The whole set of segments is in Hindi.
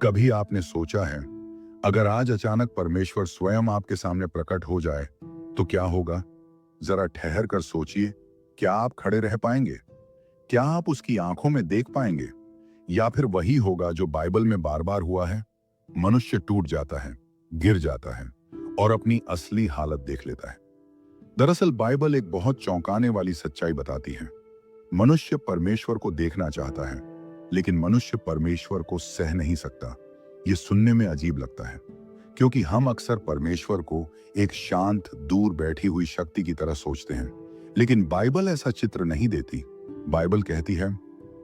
कभी आपने सोचा है, अगर आज अचानक परमेश्वर स्वयं आपके सामने प्रकट हो जाए तो क्या होगा? जरा ठहर कर सोचिए। क्या आप खड़े रह पाएंगे? क्या आप उसकी आंखों में देख पाएंगे? या फिर वही होगा जो बाइबल में बार बार हुआ है? मनुष्य टूट जाता है, गिर जाता है और अपनी असली हालत देख लेता है। दरअसल बाइबल एक बहुत चौंकाने वाली सच्चाई बताती है। मनुष्य परमेश्वर को देखना चाहता है, लेकिन मनुष्य परमेश्वर को सह नहीं सकता। ये सुनने में अजीब लगता है, क्योंकि हम अक्सर परमेश्वर को एक शांत, दूर बैठी हुई शक्ति की तरह सोचते हैं। लेकिन बाइबल ऐसा चित्र नहीं देती। बाइबल कहती है,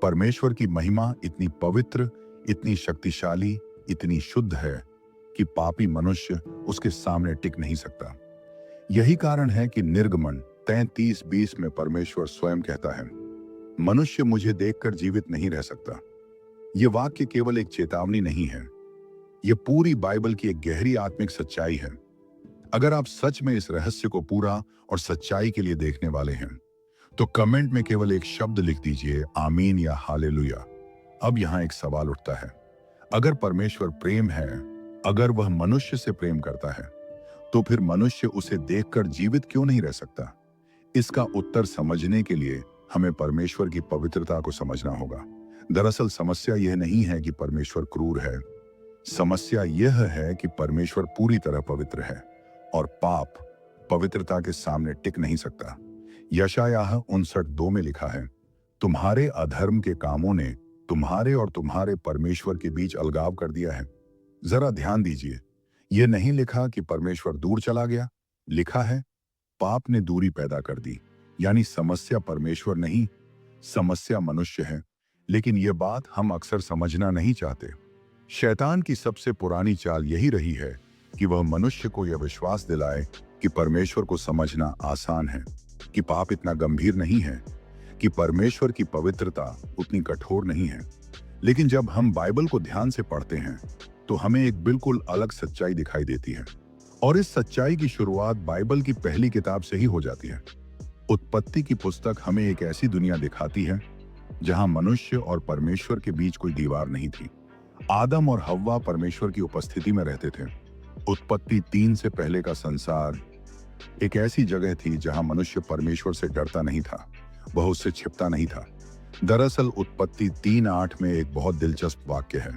परमेश्वर की महिमा इतनी पवित्र, इतनी शक्तिशाली, इतनी शुद्ध है कि पापी मनुष्य उसके सामने टिक नहीं सकता। यही कारण है कि निर्गमन 33:20 में परमेश्वर स्वयं कहता है, मनुष्य मुझे देखकर जीवित नहीं रह सकता। यह वाक्य केवल एक चेतावनी नहीं है, यह पूरी बाइबल की एक गहरी आत्मिक सच्चाई है। अगर आप सच में इस रहस्य को पूरा और सच्चाई के लिए देखने वाले हैं, तो कमेंट में केवल एक शब्द लिख दीजिए, आमीन या हालेलुया। अब यहां एक सवाल उठता है, अगर परमेश्वर प्रेम है, अगर वह मनुष्य से प्रेम करता है, तो फिर मनुष्य उसे देखकर जीवित क्यों नहीं रह सकता? इसका उत्तर समझने के लिए हमें परमेश्वर की पवित्रता को समझना होगा। दरअसल समस्या यह नहीं है कि परमेश्वर क्रूर है। समस्या यह है कि परमेश्वर पूरी तरह पवित्र है और पाप पवित्रता के सामने टिक नहीं सकता। यशायाह 59:2 में लिखा है, तुम्हारे अधर्म के कामों ने तुम्हारे और तुम्हारे परमेश्वर के बीच अलगाव कर दिया है। जरा ध्यान दीजिए, यह नहीं लिखा कि परमेश्वर दूर चला गया, लिखा है पाप ने दूरी पैदा कर दी। यानी समस्या परमेश्वर नहीं, समस्या मनुष्य है। लेकिन यह बात हम अक्सर समझना नहीं चाहते। शैतान की सबसे पुरानी चाल यही रही है कि वह मनुष्य को यह विश्वास दिलाए कि परमेश्वर को समझना आसान है, कि पाप इतना गंभीर नहीं है, कि परमेश्वर की पवित्रता उतनी कठोर नहीं है। लेकिन जब हम बाइबल को ध्यान से पढ़ते हैं, तो हमें एक बिल्कुल अलग सच्चाई दिखाई देती है। और इस सच्चाई की शुरुआत बाइबल की पहली किताब से ही हो जाती है। उत्पत्ति की पुस्तक हमें एक ऐसी दुनिया दिखाती है जहां मनुष्य और परमेश्वर के बीच कोई दीवार नहीं थी। आदम और हव्वा परमेश्वर की उपस्थिति में रहते थे। उत्पत्ति 3 से पहले का संसार एक ऐसी जगह थी जहां मनुष्य परमेश्वर से डरता नहीं था, वह उससे छिपता नहीं था। दरअसल उत्पत्ति 3:8 में एक बहुत दिलचस्प वाक्य है।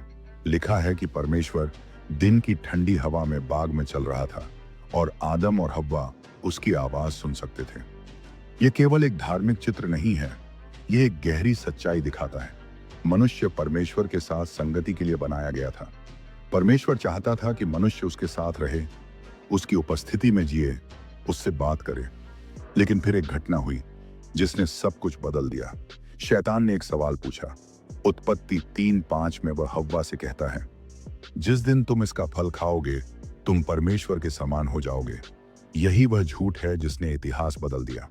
लिखा है कि परमेश्वर दिन की ठंडी हवा में बाग में चल रहा था और आदम और हव्वा उसकी आवाज सुन सकते थे। यह केवल एक धार्मिक चित्र नहीं है, यह एक गहरी सच्चाई दिखाता है। मनुष्य परमेश्वर के साथ संगति के लिए बनाया गया था। परमेश्वर चाहता था कि मनुष्य उसके साथ रहे, उसकी उपस्थिति में जिए, उससे बात करे। लेकिन फिर एक घटना हुई जिसने सब कुछ बदल दिया। शैतान ने एक सवाल पूछा। उत्पत्ति 3:5 में वह हव्वा से कहता है, जिस दिन तुम इसका फल खाओगे, तुम परमेश्वर के समान हो जाओगे। यही वह झूठ है जिसने इतिहास बदल दिया।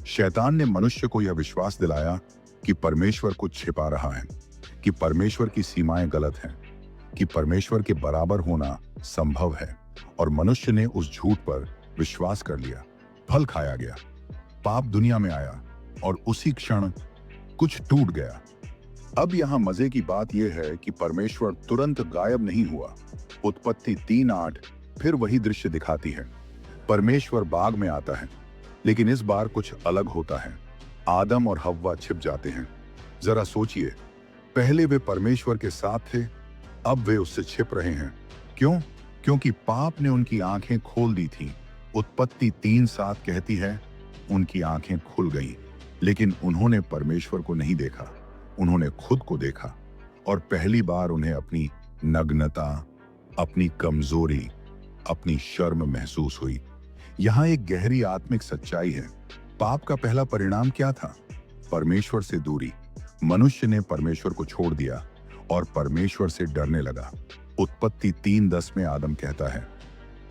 शैतान ने मनुष्य को यह विश्वास दिलाया कि परमेश्वर कुछ छिपा रहा है, कि परमेश्वर की सीमाएं गलत हैं, कि परमेश्वर के बराबर होना संभव है। और मनुष्य ने उस झूठ पर विश्वास कर लिया। फल खाया गया, पाप दुनिया में आया और उसी क्षण कुछ टूट गया। अब यहां मजे की बात यह है कि परमेश्वर तुरंत गायब नहीं हुआ। उत्पत्ति 3:8 फिर वही दृश्य दिखाती है। परमेश्वर बाग में आता है, लेकिन इस बार कुछ अलग होता है। आदम और हव्वा छिप जाते हैं। जरा सोचिए, पहले वे परमेश्वर के साथ थे, अब वे उससे छिप रहे हैं। क्यों? क्योंकि पाप ने उनकी आंखें खोल दी थी। उत्पत्ति 3:7 कहती है, उनकी आंखें खुल गईं, लेकिन उन्होंने परमेश्वर को नहीं देखा, उन्होंने खुद को देखा। और पहली बार उन्हें अपनी नग्नता, अपनी कमजोरी, अपनी शर्म महसूस हुई। यहां एक गहरी आत्मिक सच्चाई है। पाप का पहला परिणाम क्या था? परमेश्वर से दूरी। मनुष्य ने परमेश्वर को छोड़ दिया और परमेश्वर से डरने लगा। उत्पत्ति 3:10 में आदम कहता है,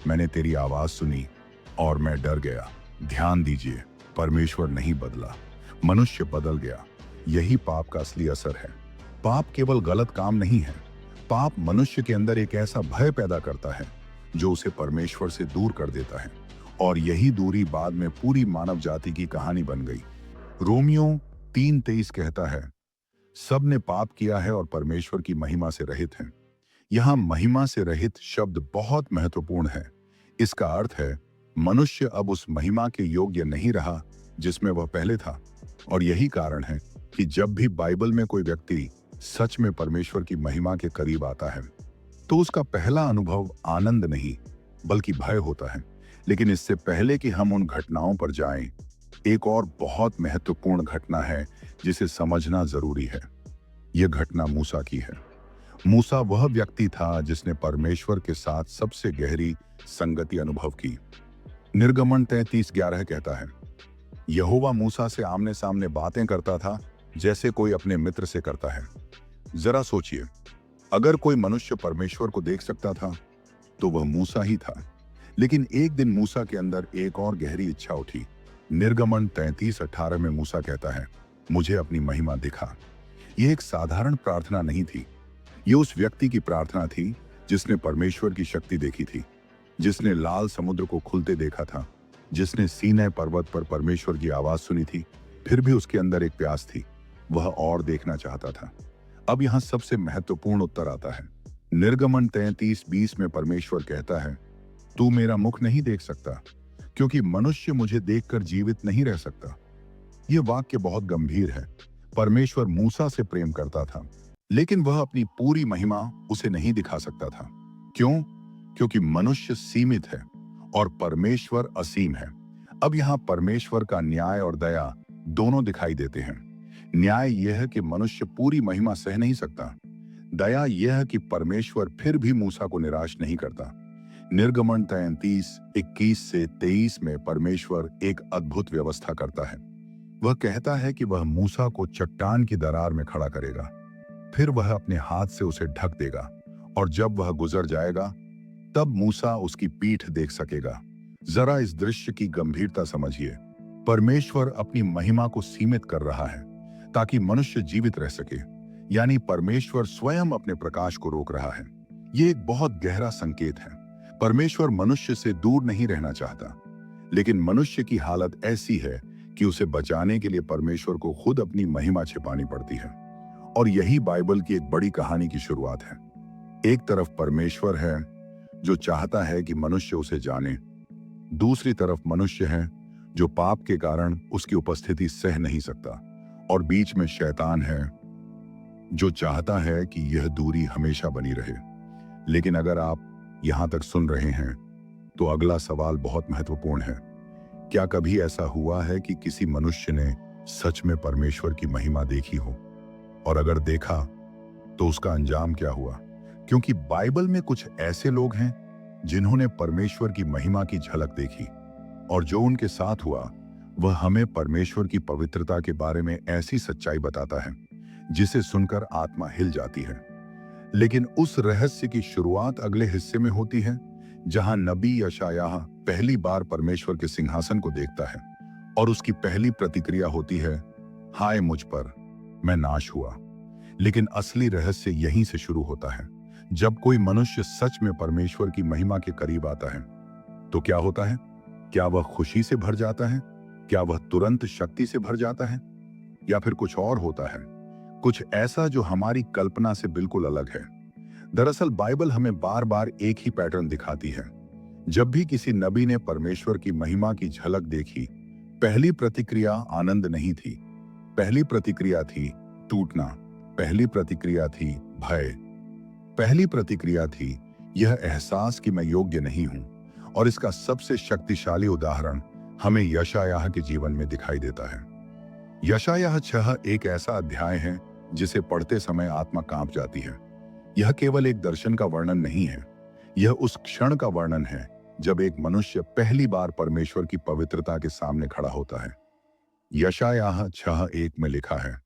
मैंने तेरी आवाज सुनी और मैं डर गया। ध्यान दीजिए, परमेश्वर नहीं बदला, मनुष्य बदल गया। यही पाप का असली असर है। पाप केवल गलत काम नहीं है, पाप मनुष्य के अंदर एक ऐसा भय पैदा करता है जो उसे परमेश्वर से दूर कर देता है। और यही दूरी बाद में पूरी मानव जाति की कहानी बन गई। रोमियो 3:23 कहता है, सब ने पाप किया है और परमेश्वर की महिमा से रहित हैं। यहां महिमा से रहित शब्द बहुत महत्वपूर्ण है। इसका अर्थ है मनुष्य अब उस महिमा के योग्य नहीं रहा जिसमें वह पहले था। और यही कारण है कि जब भी बाइबल में कोई व्यक्ति सच में परमेश्वर की महिमा के करीब आता है तो उसका पहला अनुभव आनंद नहीं बल्कि भय होता है। लेकिन इससे पहले कि हम उन घटनाओं पर जाएं, एक और बहुत महत्वपूर्ण घटना है जिसे समझना जरूरी है। यह घटना मूसा की है। मूसा वह व्यक्ति था जिसने परमेश्वर के साथ सबसे गहरी संगति अनुभव की। निर्गमन 33:11 कहता है, यहोवा मूसा से आमने सामने बातें करता था जैसे कोई अपने मित्र से करता है। जरा सोचिए, अगर कोई मनुष्य परमेश्वर को देख सकता था तो वह मूसा ही था। लेकिन एक दिन मूसा के अंदर एक और गहरी इच्छा उठी। निर्गमन 33:18 में मूसा कहता है, मुझे अपनी महिमा दिखा। यह एक साधारण प्रार्थना नहीं थी। यह उस व्यक्ति की प्रार्थना थी जिसने परमेश्वर की शक्ति देखी थी, जिसने लाल समुद्र को खुलते देखा था, जिसने सीनै पर्वत पर परमेश्वर की आवाज सुनी थी। फिर भी उसके अंदर एक प्यास थी, वह और देखना चाहता था। अब यहां सबसे महत्वपूर्ण उत्तर आता है। निर्गमन 33:20 में परमेश्वर कहता है, तू मेरा मुख नहीं देख सकता क्योंकि मनुष्य मुझे देखकर जीवित नहीं रह सकता। यह वाक्य बहुत गंभीर है। परमेश्वर मूसा से प्रेम करता था, लेकिन वह अपनी पूरी महिमा उसे नहीं दिखा सकता था। क्यों? क्योंकि मनुष्य सीमित है और परमेश्वर असीम है। अब यहां परमेश्वर का न्याय और दया दोनों दिखाई देते हैं। न्याय यह है कि मनुष्य पूरी महिमा सह नहीं सकता। दया यह है कि परमेश्वर फिर भी मूसा को निराश नहीं करता। निर्गमन 33:21 से 23 में परमेश्वर एक अद्भुत व्यवस्था करता है। वह कहता है कि वह मूसा को चट्टान की दरार में खड़ा करेगा, फिर वह अपने हाथ से उसे ढक देगा और जब वह गुजर जाएगा तब मूसा उसकी पीठ देख सकेगा। जरा इस दृश्य की गंभीरता समझिए। परमेश्वर अपनी महिमा को सीमित कर रहा है ताकि मनुष्य जीवित रह सके, यानी परमेश्वर स्वयं अपने प्रकाश को रोक रहा है। यह एक बहुत गहरा संकेत है। परमेश्वर मनुष्य से दूर नहीं रहना चाहता, लेकिन मनुष्य की हालत ऐसी है कि उसे बचाने के लिए परमेश्वर को खुद अपनी महिमा छिपानी पड़ती है। और यही बाइबल की एक बड़ी कहानी की शुरुआत है। एक तरफ परमेश्वर है जो चाहता है कि मनुष्य उसे जाने, दूसरी तरफ मनुष्य है जो पाप के कारण उसकी उपस्थिति सह नहीं सकता, और बीच में शैतान है जो चाहता है कि यह दूरी हमेशा बनी रहे। लेकिन अगर आप यहां तक सुन रहे हैं तो अगला सवाल बहुत महत्वपूर्ण है। क्या कभी ऐसा हुआ है कि किसी मनुष्य ने सच में परमेश्वर की महिमा देखी हो? और अगर देखा तो उसका अंजाम क्या हुआ? क्योंकि बाइबल में कुछ ऐसे लोग हैं जिन्होंने परमेश्वर की महिमा की झलक देखी, और जो उनके साथ हुआ वह हमें परमेश्वर की पवित्रता के बारे में ऐसी सच्चाई बताता है जिसे सुनकर आत्मा हिल जाती है। लेकिन उस रहस्य की शुरुआत अगले हिस्से में होती है, जहां नबी यशायाह पहली बार परमेश्वर के सिंहासन को देखता है और उसकी पहली प्रतिक्रिया होती है, हाय मुझ पर, मैं नाश हुआ। लेकिन असली रहस्य यहीं से शुरू होता है। जब कोई मनुष्य सच में परमेश्वर की महिमा के करीब आता है तो क्या होता है? क्या वह खुशी से भर जाता है? क्या वह तुरंत शक्ति से भर जाता है? या फिर कुछ और होता है, कुछ ऐसा जो हमारी कल्पना से बिल्कुल अलग है? दरअसल बाइबल हमें बार बार एक ही पैटर्न दिखाती है। जब भी किसी नबी ने परमेश्वर की महिमा की झलक देखी, पहली प्रतिक्रिया आनंद नहीं थी, पहली प्रतिक्रिया थी टूटना, पहली प्रतिक्रिया थी भय, पहली प्रतिक्रिया थी यह एहसास कि मैं योग्य नहीं हूं। और इसका सबसे शक्तिशाली उदाहरण हमें यशायाह के जीवन में दिखाई देता है। यशायाह 6 एक ऐसा अध्याय है जिसे पढ़ते समय आत्मा कांप जाती है। यह केवल एक दर्शन का वर्णन नहीं है, यह उस क्षण का वर्णन है जब एक मनुष्य पहली बार परमेश्वर की पवित्रता के सामने खड़ा होता है। यशायाह 6:1 में लिखा है,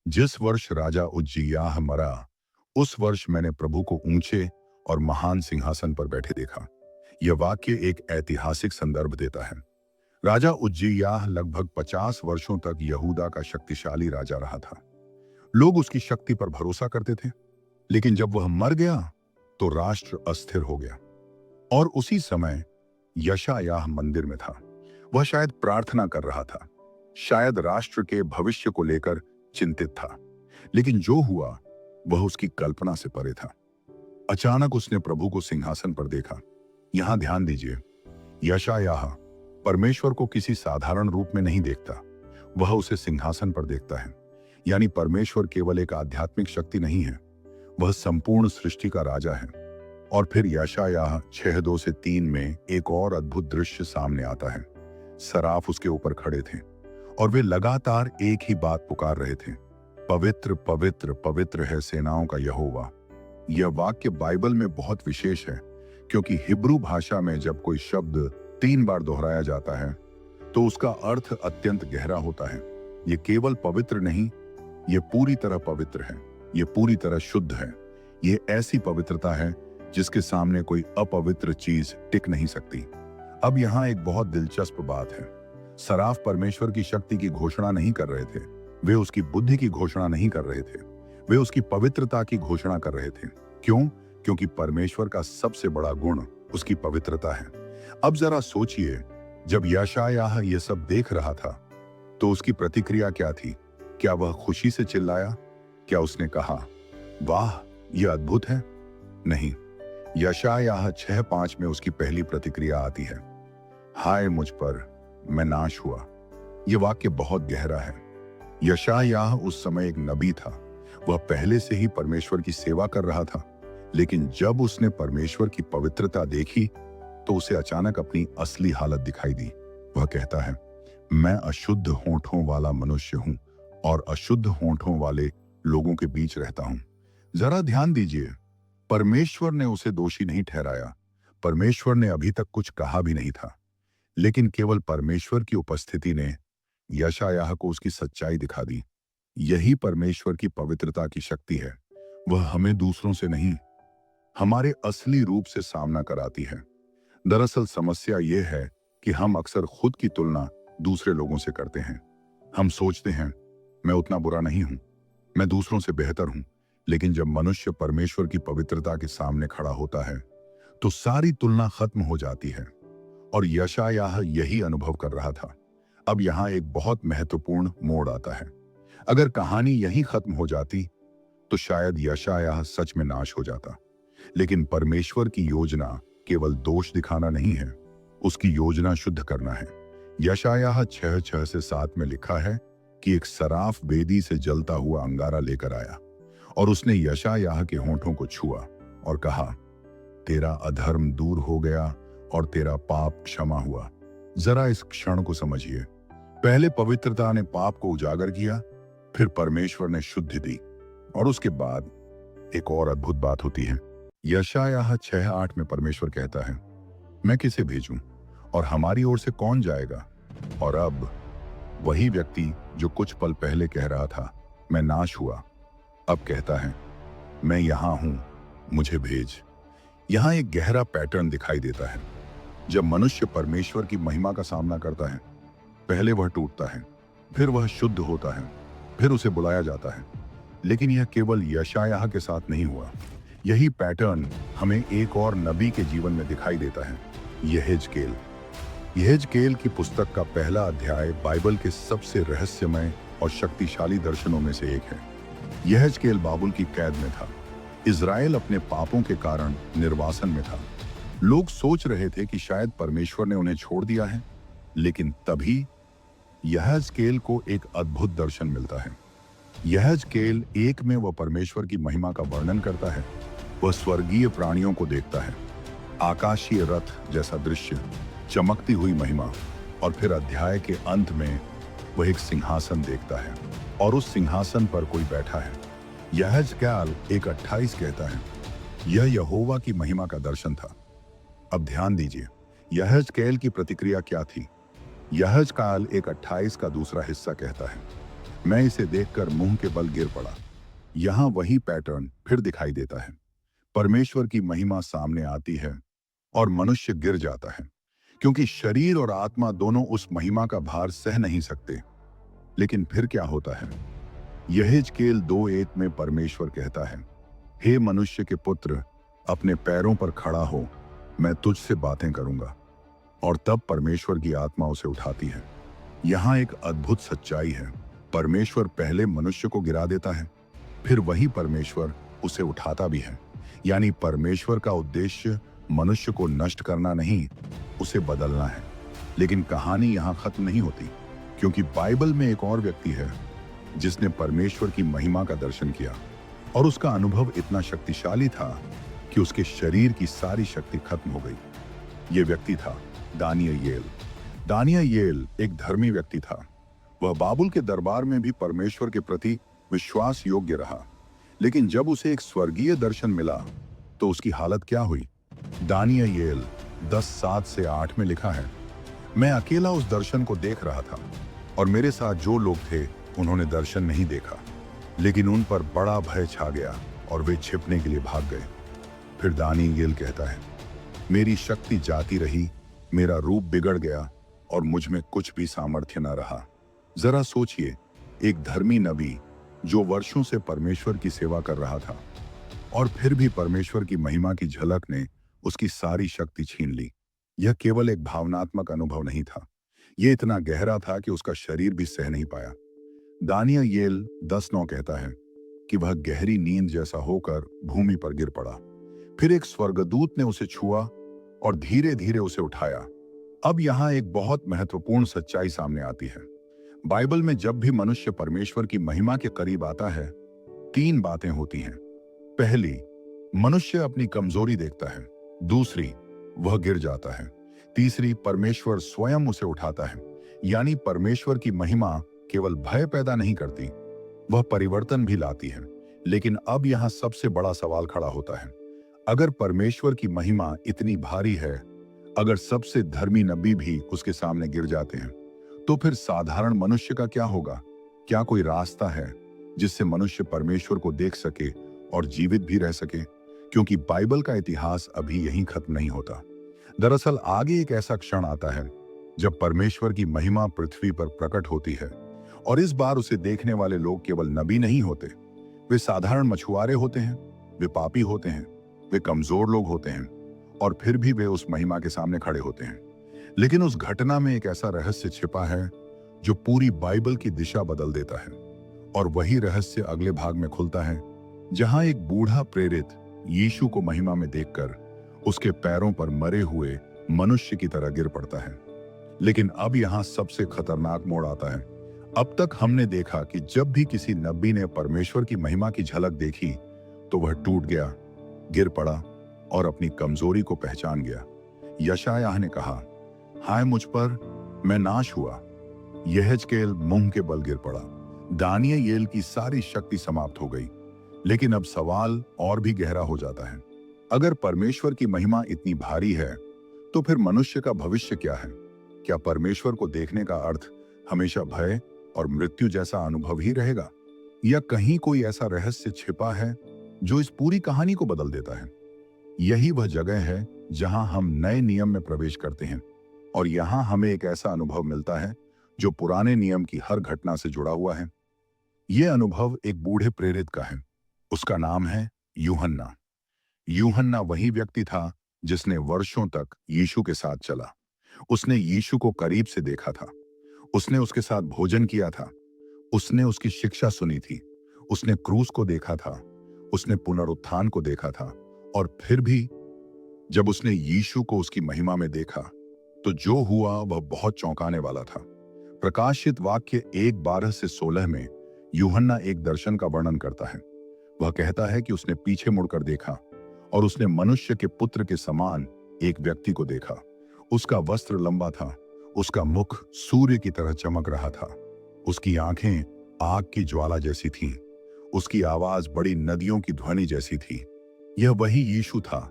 जिस वर्ष राजा उज्जियाह मरा उस वर्ष मैंने प्रभु को ऊंचे और महान सिंहासन पर बैठे देखा। यह वाक्य एक ऐतिहासिक संदर्भ देता है। राजा उज्जियाह लगभग 50 वर्षों तक यहूदा का शक्तिशाली राजा रहा था। लोग उसकी शक्ति पर भरोसा करते थे, लेकिन जब वह मर गया तो राष्ट्र अस्थिर हो गया। और उसी समय यशायाह मंदिर में था। वह शायद प्रार्थना कर रहा था, शायद राष्ट्र के भविष्य को लेकर चिंतित था। लेकिन जो हुआ वह उसकी कल्पना से परे था। अचानक उसने प्रभु को सिंहासन पर देखा। यहां ध्यान दीजिए, यशायाह परमेश्वर को किसी साधारण रूप में नहीं देखता, वह उसे सिंहासन पर देखता है। यानी परमेश्वर केवल एक आध्यात्मिक शक्ति नहीं है, वह संपूर्ण सृष्टि का राजा है। और फिर यशायाह 6:2 से 3 में एक और अद्भुत दृश्य सामने आता है। सराफ उसके ऊपर खड़े थे और वे लगातार एक ही बात पुकार रहे थे, पवित्र पवित्र पवित्र है सेनाओं का यहोवा। यह वाक्य बाइबल में बहुत विशेष है, क्योंकि हिब्रू भाषा में जब कोई शब्द 3 बार दोहराया जाता है तो उसका अर्थ अत्यंत गहरा होता है। ये केवल पवित्र नहीं, ये पूरी तरह पवित्र है, ये पूरी तरह शुद्ध है। ये ऐसी पवित्रता है जिसके सामने कोई अपवित्र चीज टिक नहीं सकती। अब यहाँ एक बहुत दिलचस्प बात है। सराफ परमेश्वर की शक्ति की घोषणा नहीं कर रहे थे, वे उसकी बुद्धि की घोषणा नहीं कर रहे थे, वे उसकी पवित्रता की घोषणा कर रहे थे। क्यों? क्योंकि परमेश्वर का सबसे बड़ा गुण उसकी पवित्रता है। अब जरा सोचिए, जब यशायाह ये सब देख रहा था तो उसकी प्रतिक्रिया क्या थी? क्या वह खुशी से चिल्लाया? क्या उसने कहा, वाह यह अद्भुत है? नहीं, यशायाह 6:5 में उसकी पहली प्रतिक्रिया आती है, हाय मुझ पर, मैं नाश हुआ। यह वाक्य बहुत गहरा है। यशायाह उस समय एक नबी था, वह पहले से ही परमेश्वर की सेवा कर रहा था, लेकिन जब उसने परमेश्वर की पवित्रता देखी तो उसे अचानक अपनी असली हालत दिखाई दी। वह कहता है, मैं अशुद्ध होंठों वाला मनुष्य हूं और अशुद्ध होंठों वाले लोगों के बीच रहता हूं। जरा ध्यान दीजिए, परमेश्वर ने उसे दोषी नहीं ठहराया, परमेश्वर ने अभी तक कुछ कहा भी नहीं था, लेकिन केवल परमेश्वर की उपस्थिति ने यशायाह को उसकी सच्चाई दिखा दी। यही परमेश्वर की पवित्रता की शक्ति है। वह हमें दूसरों से नहीं, हमारे असली रूप से सामना कराती है। दरअसल समस्या यह है कि हम अक्सर खुद की तुलना दूसरे लोगों से करते हैं। हम सोचते हैं, मैं उतना बुरा नहीं हूं, मैं दूसरों से बेहतर हूं। लेकिन जब मनुष्य परमेश्वर की पवित्रता के सामने खड़ा होता है तो सारी तुलना खत्म हो जाती है। और यशायाह यही अनुभव कर रहा था। अब यहां एक बहुत महत्वपूर्ण मोड़ आता है। अगर कहानी यहीं खत्म हो जाती तो शायद यशायाह सच में नाश हो जाता। लेकिन परमेश्वर की योजना केवल दोष दिखाना नहीं है, उसकी योजना शुद्ध करना है। यशायाह 6:6 से 7 में लिखा है कि एक सराफ बेदी से जलता हुआ अंगारा लेकर आया और उसने यशायाह के होंठों को छुआ और कहा, तेरा अधर्म दूर हो गया और तेरा पाप क्षमा हुआ। जरा इस क्षण को समझिए। पहले पवित्रता ने पाप को उजागर किया, फिर परमेश्वर ने शुद्धि दी, और उसके बाद एक और अद्भुत बात होती है। यशायाह 6:8 में परमेश्वर कहता है, मैं किसे भेजूं और हमारी ओर से कौन जाएगा? और अब वही व्यक्ति जो कुछ पल पहले कह रहा था, मैं नाश हुआ, अब कहता है, मैं यहां हूं, मुझे भेज। यहां एक गहरा पैटर्न दिखाई देता है। जब मनुष्य परमेश्वर की महिमा का सामना करता है, पहले वह टूटता है, फिर वह शुद्ध होता है, फिर उसे बुलाया जाता है। लेकिन यह केवल यशायाह के साथ नहीं हुआ। यही पैटर्न हमें एक और नबी के जीवन में दिखाई देता है, यहेजकेल। यहेजकेल की पुस्तक का पहला अध्याय बाइबल के सबसे रहस्यमय और शक्तिशाली दर्शनों में से एक है। यहेजकेल बाबुल की कैद में था। इज़राइल अपने पापों के कारण निर्वासन में था। लोग सोच रहे थे कि शायद परमेश्वर ने उन्हें छोड़ दिया है, लेकिन तभी यहेजकेल को एक अद्भुत दर्शन मिलता है। यहेजकेल 1 में वह परमेश्वर की महिमा का वर्णन करता है। वह स्वर्गीय प्राणियों को देखता है, आकाशीय रथ जैसा दृश्य, चमकती हुई महिमा, और फिर अध्याय के अंत में वह एक सिंहासन देखता है और उस सिंहासन पर कोई बैठा है। यहेजकेल 1:28 कहता है, यह यहोवा की महिमा का दर्शन था। अब ध्यान दीजिए, यहेजकेल की प्रतिक्रिया क्या थी? यहेजकेल 1:28 का दूसरा हिस्सा कहता है, मैं इसे देखकर मुंह के बल गिर पड़ा। यहां वही पैटर्न फिर दिखाई देता है। परमेश्वर की महिमा सामने आती है और मनुष्य गिर जाता है, क्योंकि शरीर और आत्मा दोनों उस महिमा का भार सह नहीं सकते। लेकिन फिर क्या होता है? यहेजकेल 2:1 में परमेश्वर कहता है, हे मनुष्य के पुत्र, अपने पैरों पर खड़ा हो, मैं तुझसे बातें करूंगा। और तब परमेश्वर की आत्मा उसे उठाती है। यहां एक अद्भुत सच्चाई है। परमेश्वर पहले मनुष्य को गिरा देता है, फिर वही परमेश्वर उसे उठाता भी है। यानी परमेश्वर का उद्देश्य मनुष्य को नष्ट करना नहीं, उसे बदलना है। लेकिन कहानी यहां खत्म नहीं होती, क्योंकि बाइबल में एक और व्यक्ति है जिसने परमेश्वर की महिमा का दर्शन किया, और उसका अनुभव इतना शक्तिशाली था कि उसके शरीर की सारी शक्ति खत्म हो गई। यह व्यक्ति था दानियेल। दानियेल एक धर्मी व्यक्ति था। वह बाबुल के दरबार में भी परमेश्वर के प्रति विश्वास योग्य रहा। लेकिन जब उसे एक स्वर्गीय दर्शन मिला तो उसकी हालत क्या हुई? दानियेल 10:7 से 8 में लिखा है, मैं अकेला उस दर्शन को देख रहा था और मेरे साथ जो लोग थे उन्होंने दर्शन नहीं देखा, लेकिन उन पर बड़ा भय छा गया और वे छिपने के लिए भाग गए। फिर दानियेल कहता है, मेरी शक्ति जाती रही, मेरा रूप बिगड़ गया और मुझ में कुछ भी सामर्थ्य न रहा। जरा सोचिए, एक धर्मी नबी जो वर्षों से परमेश्वर की सेवा कर रहा था, और फिर भी परमेश्वर की महिमा की झलक ने उसकी सारी शक्ति छीन ली। यह केवल एक भावनात्मक अनुभव नहीं था, यह इतना गहरा था कि उसका शरीर भी सह नहीं पाया। दानियेल 10:9 कहता है कि वह गहरी नींद जैसा होकर भूमि पर गिर पड़ा। फिर एक स्वर्गदूत ने उसे छुआ और धीरे धीरे उसे उठाया। अब यहां एक बहुत महत्वपूर्ण सच्चाई सामने आती है। बाइबल में जब भी मनुष्य परमेश्वर की महिमा के करीब आता है, 3 बातें होती हैं। पहली, मनुष्य अपनी कमजोरी देखता है। दूसरी, वह गिर जाता है। तीसरी, परमेश्वर स्वयं उसे उठाता है। यानी परमेश्वर की महिमा केवल भय पैदा नहीं करती, वह परिवर्तन भी लाती है। लेकिन अब यहां सबसे बड़ा सवाल खड़ा होता है, अगर परमेश्वर की महिमा इतनी भारी है, अगर सबसे धर्मी नबी भी उसके सामने गिर जाते हैं, तो फिर साधारण मनुष्य का क्या होगा? क्या कोई रास्ता है जिससे मनुष्य परमेश्वर को देख सके और जीवित भी रह सके? क्योंकि बाइबल का इतिहास अभी यहीं खत्म नहीं होता। दरअसल आगे एक ऐसा क्षण आता है जब परमेश्वर की महिमा पृथ्वी पर प्रकट होती है, और इस बार उसे देखने वाले लोग केवल नबी नहीं होते, वे साधारण मछुआरे होते हैं, वे पापी होते हैं, वे कमजोर लोग होते हैं, और फिर भी वे उस महिमा के सामने खड़े होते हैं। लेकिन उस घटना में एक ऐसा रहस्य छिपा है जो पूरी बाइबल की दिशा बदल देता है, और वही रहस्य अगले भाग में खुलता है, जहां एक बूढ़ा प्रेरित यीशु को महिमा में देखकर उसके पैरों पर मरे हुए मनुष्य की तरह गिर पड़ता है। लेकिन अब यहां सबसे खतरनाक मोड़ आता है। अब तक हमने देखा कि जब भी किसी नबी ने परमेश्वर की महिमा की झलक देखी तो वह टूट गया, गिर पड़ा और अपनी कमजोरी को पहचान गया। यशायाह ने कहा, हाय मुझ पर, मैं नाश हुआ। यहेजकेल मुंह के बल गिर पड़ा। दानियेल की सारी शक्ति समाप्त हो गई। लेकिन अब सवाल और भी गहरा हो जाता है। अगर परमेश्वर की महिमा इतनी भारी है, तो फिर मनुष्य का भविष्य क्या है? क्या परमेश्वर को देखने का अर्थ हमेशा भय और मृत्यु जैसा अनुभव ही रहेगा, या कहीं कोई ऐसा रहस्य छिपा है जो इस पूरी कहानी को बदल देता है? यही वह जगह है जहां हम नए नियम में प्रवेश करते हैं, और यहां हमें एक ऐसा अनुभव मिलता है जो पुराने नियम की हर घटना से जुड़ा हुआ है। यह अनुभव एक बूढ़े प्रेरित का है। उसका नाम है यूहन्ना। यूहन्ना वही व्यक्ति था जिसने वर्षों तक यीशु के साथ चला। उसने यीशु को करीब से देखा था, उसने उसके साथ भोजन किया था, उसने उसकी शिक्षा सुनी थी, उसने क्रूस को देखा था, उसने पुनरुत्थान को देखा था, और फिर भी जब उसने यीशु को उसकी महिमा में देखा तो जो हुआ वह बहुत चौंकाने वाला था। प्रकाशित वाक्य 1:12-16 में यूहन्ना एक दर्शन का वर्णन करता है। वह कहता है कि उसने पीछे मुड़कर देखा और उसने मनुष्य के पुत्र के समान एक व्यक्ति को देखा। उसका वस्त्र लंबा था, उसका मुख सूर्य की तरह चमक रहा था, उसकी आंखें आग की ज्वाला जैसी थीं, उसकी आवाज बड़ी नदियों की ध्वनि जैसी थी। यह वही यीशु था,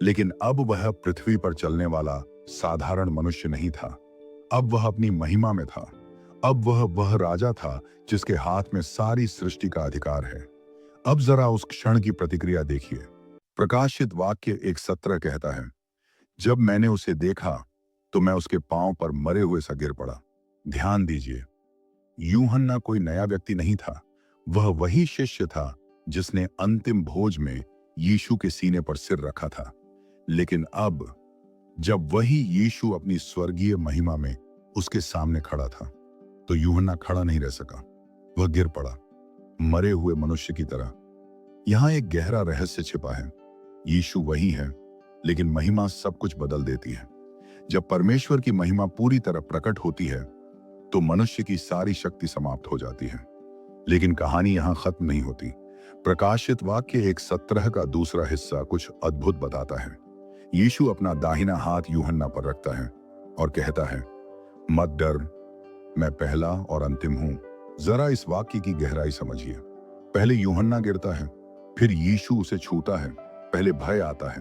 लेकिन अब वह पृथ्वी पर चलने वाला साधारण मनुष्य नहीं था। अब वह अपनी महिमा में था। अब वह राजा था जिसके हाथ में सारी सृष्टि का अधिकार है। अब जरा उस क्षण की प्रतिक्रिया देखिए। प्रकाशित वाक्य 1:17 कहता है, जब मैंने उसे देखा तो मैं उसके पांव पर मरे हुए सा गिर पड़ा। ध्यान दीजिए, यूहन्ना कोई नया व्यक्ति नहीं था। वह वही शिष्य था जिसने अंतिम भोज में यीशु के सीने पर सिर रखा था। लेकिन अब जब वही यीशु अपनी स्वर्गीय महिमा में उसके सामने खड़ा था, तो यूहन्ना खड़ा नहीं रह सका। वह गिर पड़ा, मरे हुए मनुष्य की तरह। यहां एक गहरा रहस्य छिपा है। यीशु वही है, लेकिन महिमा सब कुछ बदल देती है। जब परमेश्वर की महिमा पूरी तरह प्रकट होती है तो मनुष्य की सारी शक्ति समाप्त हो जाती है। लेकिन कहानी यहां खत्म नहीं होती। प्रकाशित वाक्य 1:17 का दूसरा हिस्सा कुछ अद्भुत बताता है। यीशु अपना दाहिना हाथ यूहन्ना पर रखता है और कहता है, मत डर, मैं पहला और अंतिम हूं। जरा इस वाक्य की गहराई समझिए। पहले यूहन्ना गिरता है, फिर यीशु उसे छूता है। पहले भय आता है,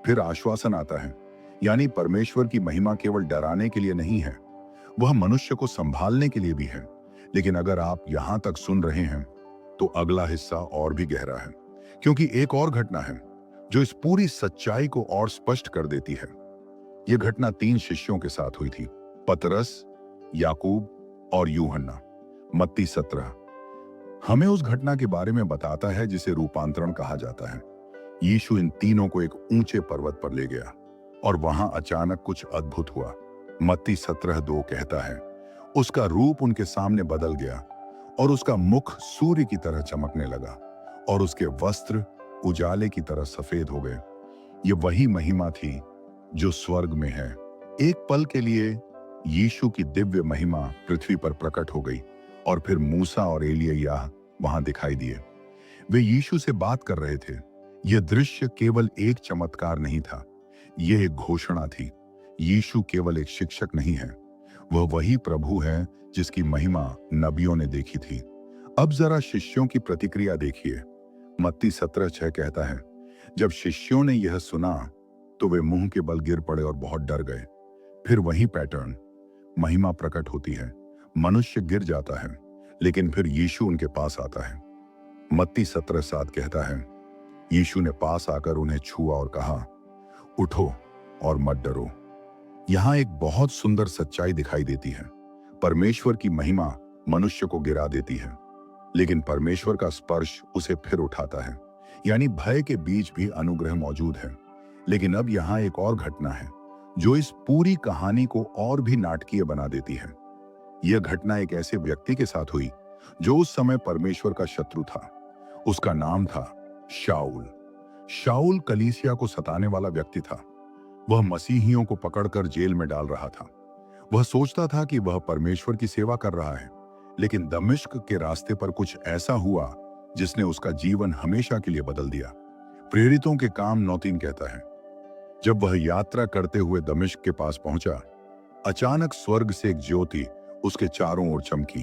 फिर आश्वासन आता है। यानी परमेश्वर की महिमा केवल डराने के लिए नहीं है, वह मनुष्य को संभालने के लिए भी है। लेकिन अगर आप यहां तक सुन रहे हैं तो अगला हिस्सा और भी गहरा है, क्योंकि एक और घटना है जो इस पूरी सच्चाई को और स्पष्ट कर देती है। यह घटना 3 शिष्यों के साथ हुई थी, पतरस, याकूब और यूहन्ना। मत्ती 17 हमें उस घटना के बारे में बताता है जिसे रूपांतरण कहा जाता है। यीशु इन तीनों को एक ऊंचे पर्वत पर ले गया और वहां अचानक कुछ अद्भुत हुआ। मत्ती 17:2 कहता है, उसका रूप उनके सामने बदल गया और उसका मुख सूर्य की तरह चमकने लगा और उसके वस्त्र उजाले की तरह सफेद हो गए। ये वही महिमा थी जो स्वर्ग में है। एक पल के लिए यीशु की दिव्य महिमा पृथ्वी पर प्रकट हो गई और फिर मूसा और एलिय्याह वहां दिखाई दिए। वे यीशु से बात कर रहे थे। यह दृश्य केवल एक चमत्कार नहीं था, यह एक घोषणा थी। यीशु केवल एक शिक्षक नहीं है, वह वही प्रभु है जिसकी महिमा नबियों ने देखी थी। अब जरा शिष्यों की प्रतिक्रिया देखिए। मत्ती 17:6 कहता है, जब शिष्यों ने यह सुना तो वे मुंह के बल गिर पड़े और बहुत डर गए। फिर वही पैटर्न, महिमा प्रकट होती है, मनुष्य गिर जाता है, लेकिन फिर यीशु उनके पास आता है। मत्ती 17:7 कहता है, यीशु ने पास आकर उन्हें छुआ और कहा, उठो और मत डरो। यहां एक बहुत सुंदर सच्चाई दिखाई देती है। परमेश्वर की महिमा मनुष्य को गिरा देती है, लेकिन परमेश्वर का स्पर्श उसे फिर उठाता है। यानी भय के बीच भी अनुग्रह मौजूद है। लेकिन अब यहां एक और घटना है जो इस पूरी कहानी को और भी नाटकीय बना देती है। यह घटना एक ऐसे व्यक्ति के साथ हुई जो उस समय परमेश्वर का शत्रु था। उसका नाम था शाऊल। शाऊल कलीसिया को सताने वाला व्यक्ति था। वह मसीहियों को पकड़कर जेल में डाल रहा था। वह सोचता था कि वह परमेश्वर की सेवा कर रहा है, लेकिन दमिश्क के रास्ते पर कुछ ऐसा हुआ जिसने उसका जीवन हमेशा के लिए बदल दिया। प्रेरितों के काम 9:3 कहता है, जब वह यात्रा करते हुए दमिश्क के पास पहुंचा, अचानक स्वर्ग से एक ज्योति उसके चारों ओर चमकी।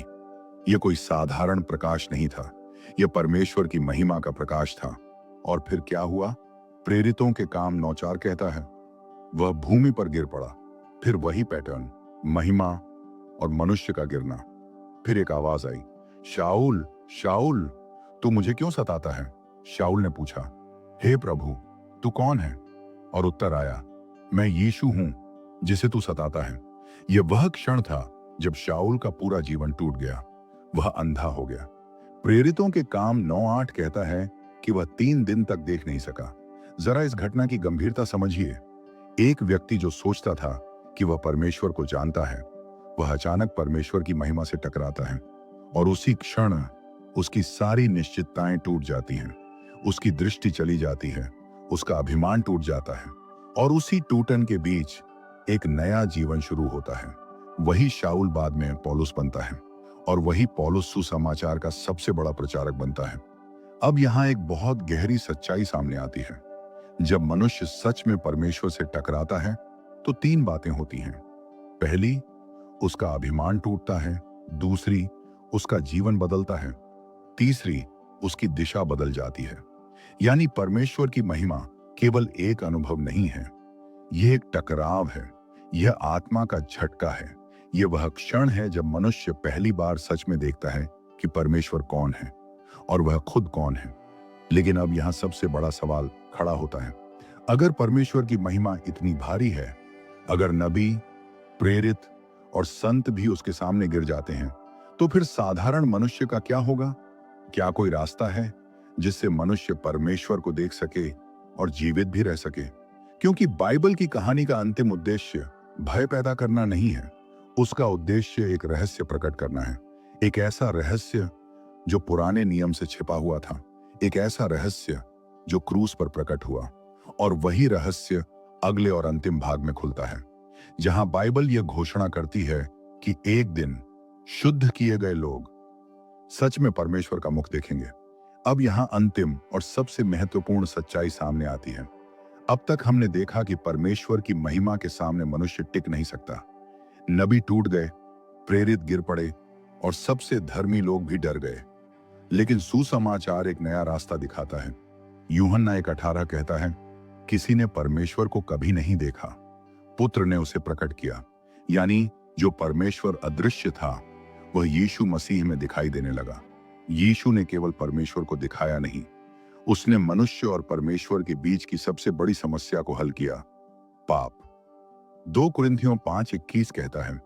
यह कोई साधारण प्रकाश नहीं था, यह परमेश्वर की महिमा का प्रकाश था। और फिर क्या हुआ? प्रेरितों के काम 9:4 कहता है, वह भूमि पर गिर पड़ा। फिर वही पैटर्न, महिमा और मनुष्य का गिरना। फिर एक आवाज आई, शाऊल शाऊल, तू मुझे क्यों सताता है? शाऊल ने पूछा, हे प्रभु, तू कौन है? और उत्तर आया, मैं यीशु हूं जिसे तू सताता है। यह वह क्षण था जब शाऊल का पूरा जीवन टूट गया, वह अंधा हो गया। प्रेरितों के काम 9:8 कहता है कि वह 3 दिन तक देख नहीं सका। जरा इस घटना की गंभीरता समझिए। एक व्यक्ति जो सोचता था कि वह परमेश्वर को जानता है, वह अचानक परमेश्वर की महिमा से टकराता है और उसी क्षण उसकी सारी निश्चितताएं टूट जाती हैं। उसकी दृष्टि चली जाती है, उसका अभिमान टूट जाता है और उसी टूटन के बीच एक नया जीवन शुरू होता है। वही शाऊल बाद में पौलुस बनता है और वही पौलुस सुसमाचार का सबसे बड़ा प्रचारक बनता है। अब यहाँ एक बहुत गहरी सच्चाई सामने आती है। जब मनुष्य सच में परमेश्वर से टकराता है तो 3 बातें होती हैं। पहली, उसका अभिमान टूटता है। दूसरी, उसका जीवन बदलता है। तीसरी, उसकी दिशा बदल जाती है। यानी परमेश्वर की महिमा केवल एक अनुभव नहीं है, यह एक टकराव है, यह आत्मा का झटका है। यह वह क्षण है जब मनुष्य पहली बार सच में देखता है कि परमेश्वर कौन है और वह खुद कौन है। लेकिन अब यहां सबसे बड़ा सवाल खड़ा होता है, अगर परमेश्वर की महिमा इतनी भारी है, अगर नबी, प्रेरित और संत भी उसके सामने गिर जाते हैं, तो फिर साधारण मनुष्य का क्या होगा? क्या कोई रास्ता है जिससे मनुष्य परमेश्वर को देख सके और जीवित भी रह सके? क्योंकि बाइबल की कहानी का अंतिम उद्देश्य भय पैदा करना नहीं है, उसका उद्देश्य एक रहस्य प्रकट करना है। एक ऐसा रहस्य जो पुराने नियम से छिपा हुआ था, एक ऐसा रहस्य जो क्रूस पर प्रकट हुआ। और वही रहस्य अगले और अंतिम भाग में खुलता है, जहां बाइबल यह घोषणा करती है कि एक दिन शुद्ध किए गए लोग सच में परमेश्वर का मुख देखेंगे। अब यहां अंतिम और सबसे महत्वपूर्ण सच्चाई सामने आती है। अब तक हमने देखा कि परमेश्वर की महिमा के सामने मनुष्य टिक नहीं सकता। नबी टूट गए, प्रेरित गिर पड़े और सबसे धर्मी लोग भी डर गए। लेकिन सुसमाचार एक नया रास्ता दिखाता है। यूहन्ना 1:18 कहता है, किसी ने परमेश्वर को कभी नहीं देखा, पुत्र ने उसे प्रकट किया। यानी जो परमेश्वर अदृश्य था वह यीशु मसीह में दिखाई देने लगा। यीशु ने केवल परमेश्वर को दिखाया नहीं, उसने मनुष्य और परमेश्वर के बीच की सबसे बड़ी समस्या को हल किया, पाप। 2 कुरिन्थियों 5:21 कहता है,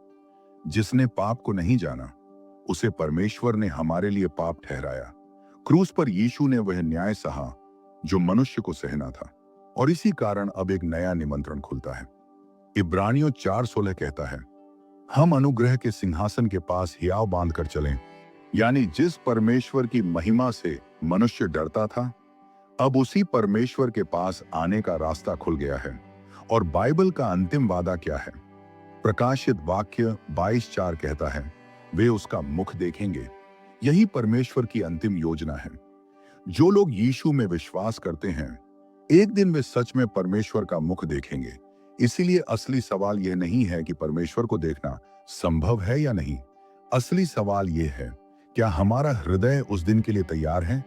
जिसने पाप को नहीं जाना उसे परमेश्वर ने हमारे लिए पाप ठहराया। क्रूस पर यीशु ने वह न्याय सहा जो मनुष्य को सहना था, और इसी कारण अब एक नया निमंत्रण खुलता है। इब्रानियों 4:16 कहता है, हम अनुग्रह के सिंहासन के पास हियाव बांधकर चलें। यानी जिस परमेश्वर की महिमा से मनुष्य डरता था, अब उसी परमेश्वर के पास आने का रास्ता खुल गया है। और बाइबल का अंतिम वादा क्या है? प्रकाशित वाक्य 22:4 कहता है, वे उसका मुख देखेंगे। यही परमेश्वर की अंतिम योजना है। जो लोग यीशु में विश्वास करते हैं, एक दिन वे सच में परमेश्वर का मुख देखेंगे। इसीलिए असली सवाल यह नहीं है कि परमेश्वर को देखना संभव है या नहीं। असली सवाल यह है, क्या हमारा हृदय उस दिन के लिए तैयार है?